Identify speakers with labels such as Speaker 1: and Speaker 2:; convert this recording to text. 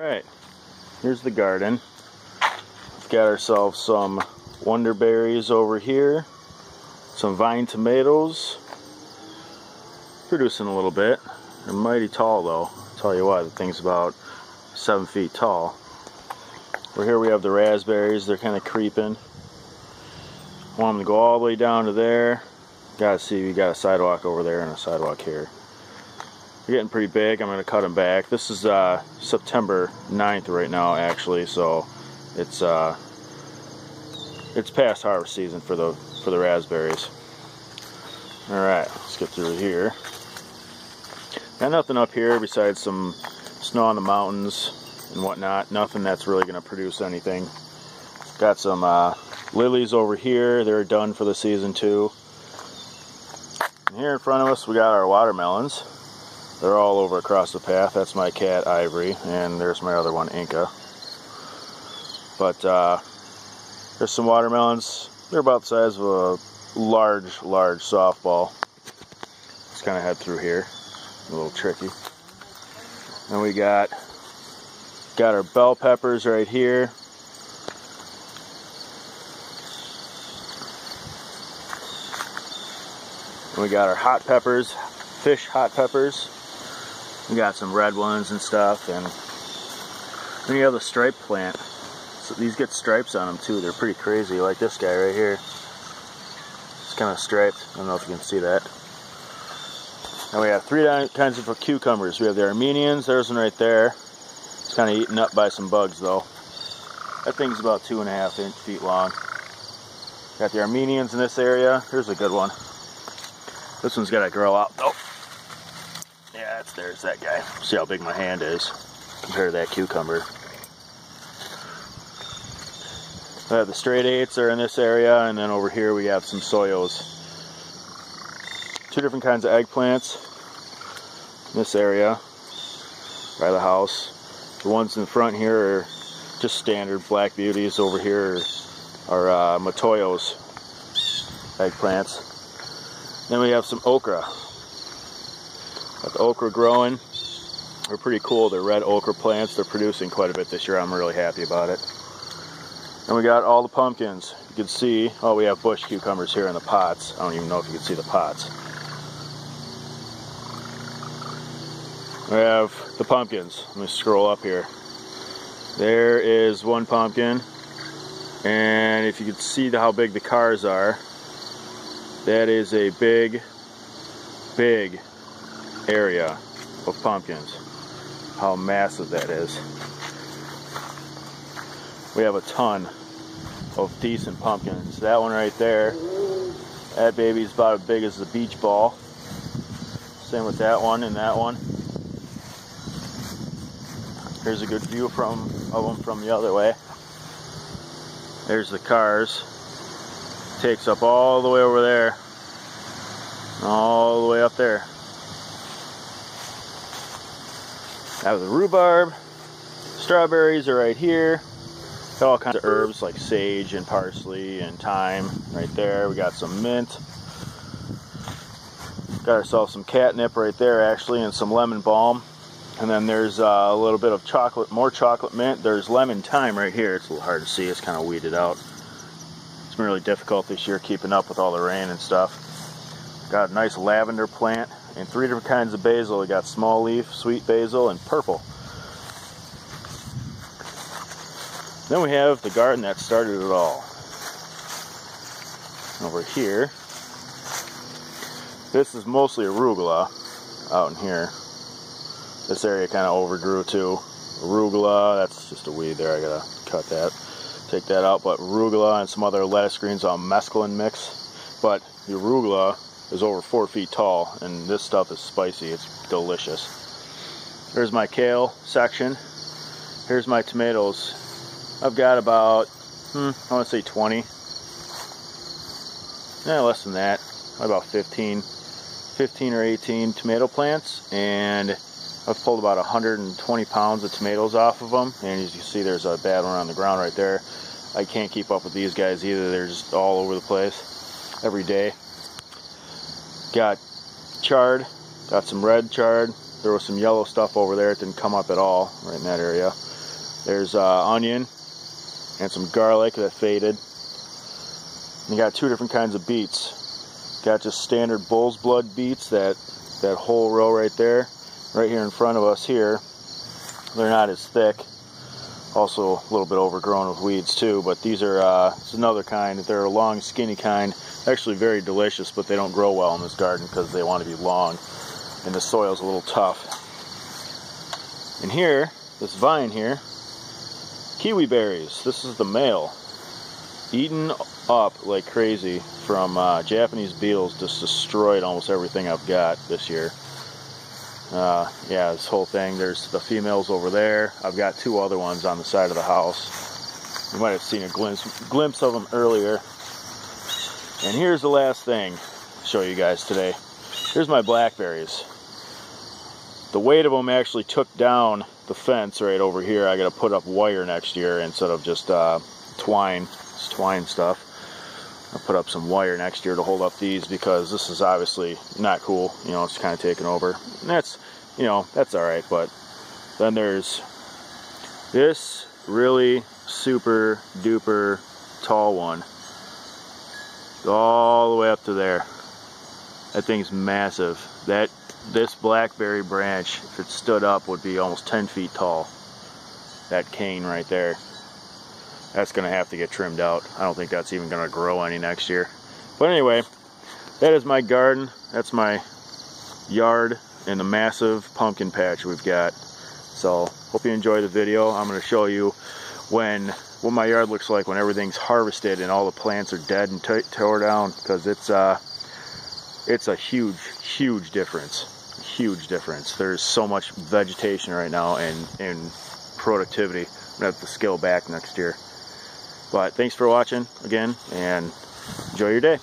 Speaker 1: Alright, here's the garden. We've got ourselves some wonderberries over here, some vine tomatoes, producing a little bit. They're mighty tall though. I'll tell you what, the thing's about 7 feet tall. Over here we have the raspberries. They're kind of creeping. I want them to go all the way down to there. Gotta see, we got a sidewalk over there and a sidewalk here. They're getting pretty big. I'm going to cut them back. This is September 9th right now, actually, so it's past harvest season for the raspberries. All right, let's get through here. Got nothing up here besides some snow on the mountains and whatnot. Nothing that's really going to produce anything. Got some lilies over here. They're done for the season too. And here in front of us, we got our watermelons. They're all over across the path. That's my cat, Ivory, and there's my other one, Inca. But there's some watermelons. They're about the size of a large softball. Just kind of head through here. A little tricky. And we got our bell peppers right here. And we got our hot peppers, fish hot peppers. We got some red ones and stuff, and then you have the stripe plant. So these get stripes on them too. They're pretty crazy, like this guy right here. It's kind of striped. I don't know if you can see that. And we have three kinds of cucumbers. We have the Armenians. There's one right there. It's kind of eaten up by some bugs though. That thing's about 2.5 feet long. Got the Armenians in this area. Here's a good one. This one's got to grow out. Oh. Yeah, there's that guy. See how big my hand is compared to that cucumber. The straight eights are in this area, and then over here we have some soyos. 2 different kinds of eggplants in this area by the house. The ones in the front here are just standard black beauties. Over here are Matoyos eggplants. Then we have some okra. Got the okra growing. They're pretty cool. They're red okra plants. They're producing quite a bit this year. I'm really happy about it. And we got all the pumpkins. You can see, oh, we have bush cucumbers here in the pots. I don't even know if you can see the pots. We have the pumpkins. Let me scroll up here. There is one pumpkin. And if you can see how big the cars are, that is a big area of pumpkins. How massive that is. We have a ton of decent pumpkins. That one right there, that baby's about as big as the beach ball. Same with that one and that one. Here's a good view of them from the other way. There's the cars. Takes up all the way over there. All the way up there. Now the rhubarb. Strawberries are right here. Got all kinds of herbs like sage and parsley and thyme right there. We got some mint. Got ourselves some catnip right there actually, and some lemon balm. And then there's a little bit of chocolate, more chocolate mint. There's lemon thyme right here. It's a little hard to see. It's kind of weeded out. It's been really difficult this year keeping up with all the rain and stuff. Got a nice lavender plant and 3 different kinds of basil. We got small leaf, sweet basil, and purple. Then we have the garden that started it all. Over here, this is mostly arugula out in here. This area kind of overgrew too. Arugula, that's just a weed there. I gotta cut that, take that out. But arugula and some other lettuce greens on mesclun mix. But the arugula is over 4 feet tall, and this stuff is spicy. It's delicious. There's my kale section. Here's my tomatoes. I've got about, I want to say 20. Less than that. About 15 or 18 tomato plants, and I've pulled about 120 pounds of tomatoes off of them. And as you can see, there's a bad one on the ground right there. I can't keep up with these guys either. They're just all over the place every day. Got some red chard. There was some yellow stuff over there. It didn't come up at all right in that area. There's onion and some garlic that faded. You got two different kinds of beets. Got just standard bull's blood beets, that whole row right there, right here in front of us here. They're not as thick. Also a little bit overgrown with weeds too, but these are it's another kind. They're a long, skinny kind. Actually very delicious, but they don't grow well in this garden because they want to be long, and the soil's a little tough. And here, this vine here, kiwi berries. This is the male, eaten up like crazy from Japanese beetles. Just destroyed almost everything I've got this year. Yeah, this whole thing. There's the females over there. I've got two other ones on the side of the house. You might have seen a glimpse of them earlier. And here's the last thing to show you guys today. Here's my blackberries. The weight of them actually took down the fence right over here. I got to put up wire next year instead of just twine. It's twine stuff. I'll put up some wire next year to hold up these, because this is obviously not cool. You know, it's kind of taken over. And that's, you know, that's alright. But then there's this really super duper tall one. All the way up to there. That thing's massive. This blackberry branch, if it stood up, would be almost 10 feet tall. That cane right there. That's going to have to get trimmed out. I don't think that's even going to grow any next year. But anyway, that is my garden. That's my yard and the massive pumpkin patch we've got. So, hope you enjoy the video. I'm going to show you what my yard looks like when everything's harvested and all the plants are dead and tore down, because it's a huge difference. Huge difference. There's so much vegetation right now and productivity. I'm going to have to scale back next year. But thanks for watching again, and enjoy your day.